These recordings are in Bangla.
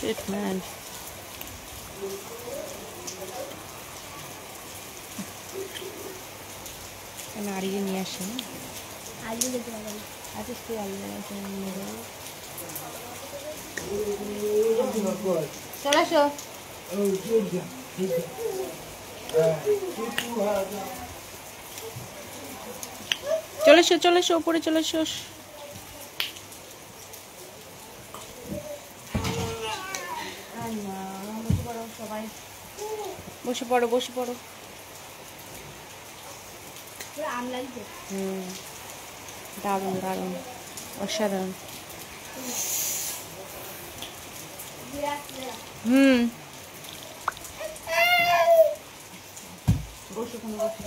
Shit, man. নাড়িয়ে নিয়ে আসে না আলু যেতে পারবে না আজ একটু আলু নিয়ে যাবো চলে আসো চলে এসো উপরে চলে এসো সবাই বসে পড়ো দারুণ দারুণ অসাধারণ বসে কোনো বসে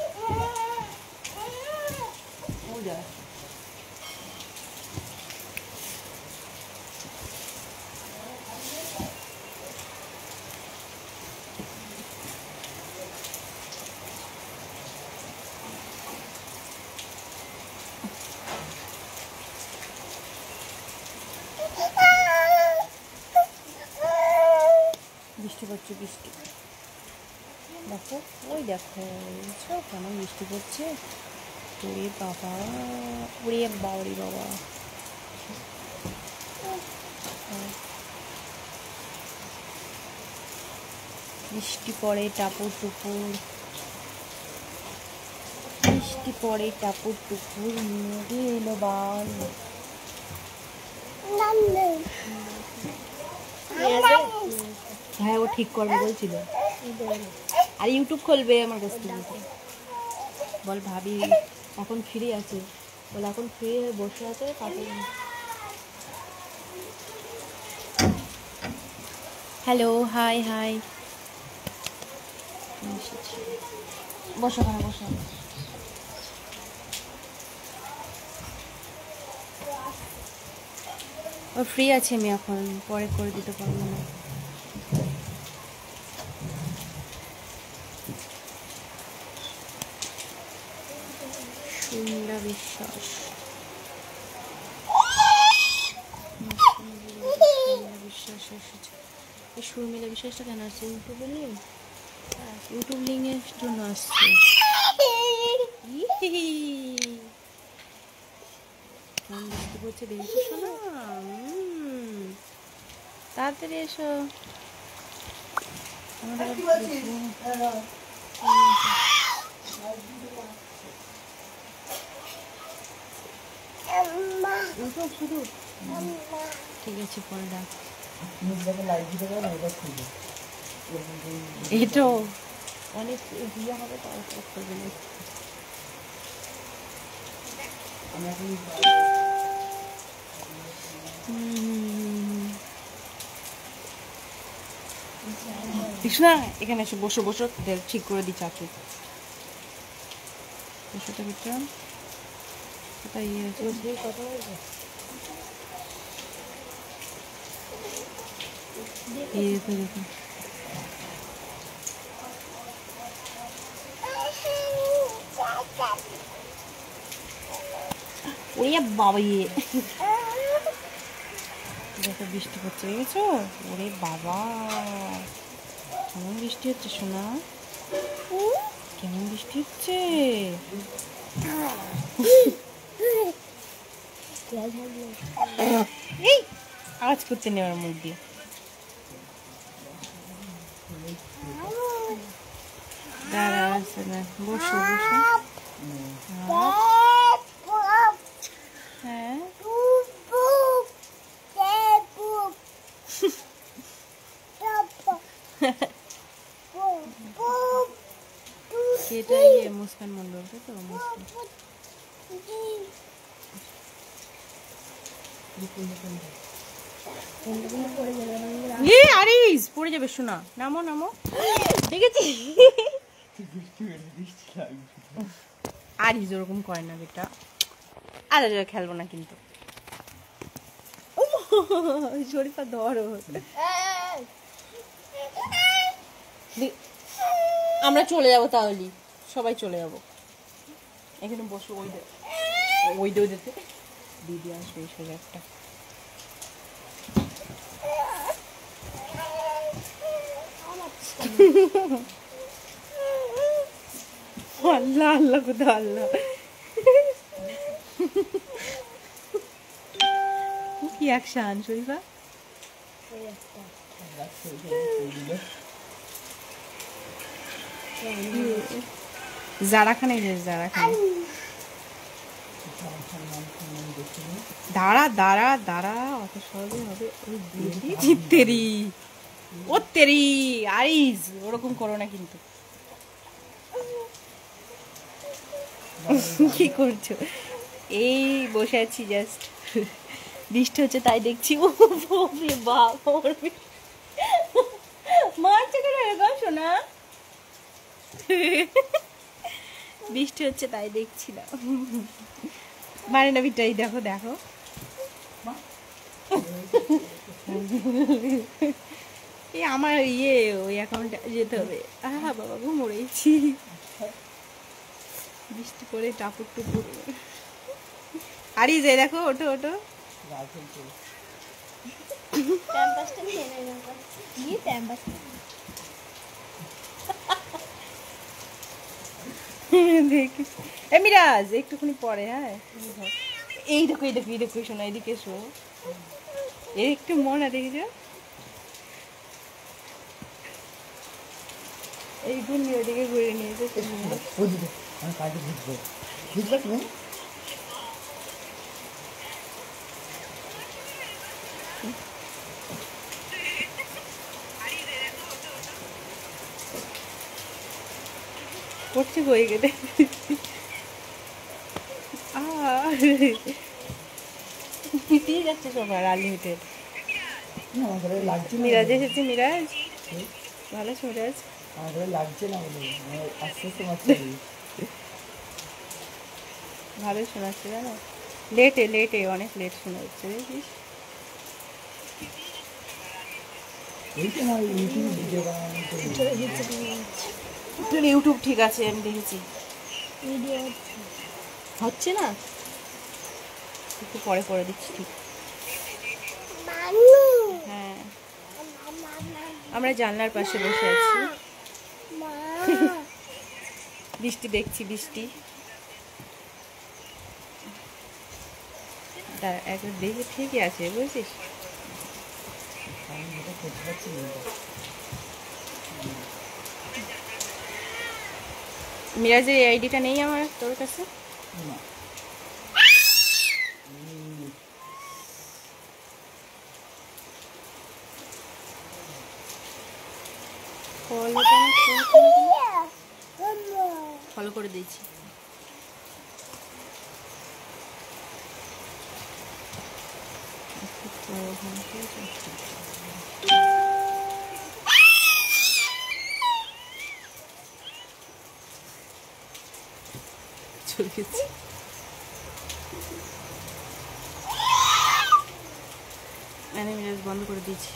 বৃষ্টি পড়ছে বৃষ্টি দেখো ওই দেখো কেমন বৃষ্টি পড়ছে ওরে বাবা ওরে বাবারে বাবা বৃষ্টি পড়ে টাপুর টুপুর বৃষ্টি পড়ে টাপুর টুপুর নদী এলো বাল হ্যাঁ ও ঠিক করবে বলছিল আর ইউটিউব খুলবে আমার কাছ থেকে বল ভাবি এখন ফ্রি আছে বল এখন ফ্রি হয়ে বসে আছে হ্যালো হাই হাই বসো ওখানে বসো ও ফ্রি আছে আমি এখন পরে করে দিতে পারবো না শর্মিলা বিশ্বাস এই শর্মিলা বিশ্বাসটা কেন আসছে ইউটিউবে লিঙ্ক ইউটিউব লিঙ্কের জন্য আসছে কেমন বৃষ্টি পড়ছে দেখেছো শোনা তাড়াতাড়ি এসো শুধু ঠিক আছে পরে ডাক এটা অনেক ইয়ে হবে তারপর করবে না কৃষ্ণা এখানে এসে বসো বসো ঠিক করে দি চাচু বসোটা বিক্রম কোথায় ইয়ে আছে কথা হয়েছে দেখো দেখো ওরে বাবা ইয়ে দেখো বৃষ্টি পড়ছে দেখেছো ওরে বাবা কেমন বৃষ্টি হচ্ছে সোনা কেমন বৃষ্টি হচ্ছে এই আওয়াজ করছে নেওয়ার মুখ দিয়ে দাঁড়া আছে না বসো বসো হ্যাঁ সেটাই মুস্কান মন্ডল তো মুস্কান আরিস পড়ে যাবে শোনা নামো নামো দেখেছি আরিস ওরকম করে না বেটা আর খেলবো না কিন্তু শরীফা ধরো আমরা চলে যাবো তাহলে সবাই চলে যাবো এখানে বসে ওই দিতে দিদি আসবে সোজা একটা আল্লাহ আল্লাহ কোথাও আল্লাহ কি অ্যাকশন শরীফা যারা খানে যারা খানে দাঁড়া দাঁড়া দাঁড়া অত সহজে হবে তেরি ও তেরি আইস ওরকম করো না কিন্তু কি করছো এই বসে আছি জাস্ট বৃষ্টি হচ্ছে তাই দেখছি ও বাবা মারছে কেন এরকম শোনা বৃষ্টি হচ্ছে তাই দেখছি না মানে না বিটাই দেখো দেখো এই আমার ওই অ্যাকাউন্টে যেতে হবে বাবা গো মরেছি বৃষ্টি করে টাপুর টুপুর আরে যে দেখো ওটো ওটো দেখিস মিরাজ একটুখানি পরে হ্যাঁ এই দেখো এই দেখো এই দেখো শোনো এদিকে এসো একটু মনে দেখেছো এই ঘুরনি ওদিকে ঘুরে নিয়েছে করছে বই কেটে পিটিয়ে যাচ্ছে সবার আনলিমিটেড মিরাজ এসেছে মিরাজ ভালো আছে মিরাজ লাগছে না ভালোই শোনাচ্ছে জানো লেটে লেটে অনেক লেট শোনা যাচ্ছে দেখিস ইউটিউব ঠিক আছে আমি দেখেছি হচ্ছে না একটু পরে পরে দিচ্ছি ঠিক হ্যাঁ আমরা জানলার পাশে বসে আছি বৃষ্টি দেখছি বৃষ্টি একবার দেখে ঠিকই আছে বুঝছিস মিরাজের এই আইডিটা নেই আমার তোর কাছে ফলো করে দিয়েছি চলে গেছি মিরাজ বন্ধ করে দিয়েছি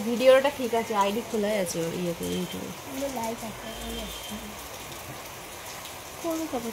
ভিডিওটা ঠিক আছে আইডি খোলাই আছে ইয়েতে ইউটিউবে লাইক আছে কোন খবর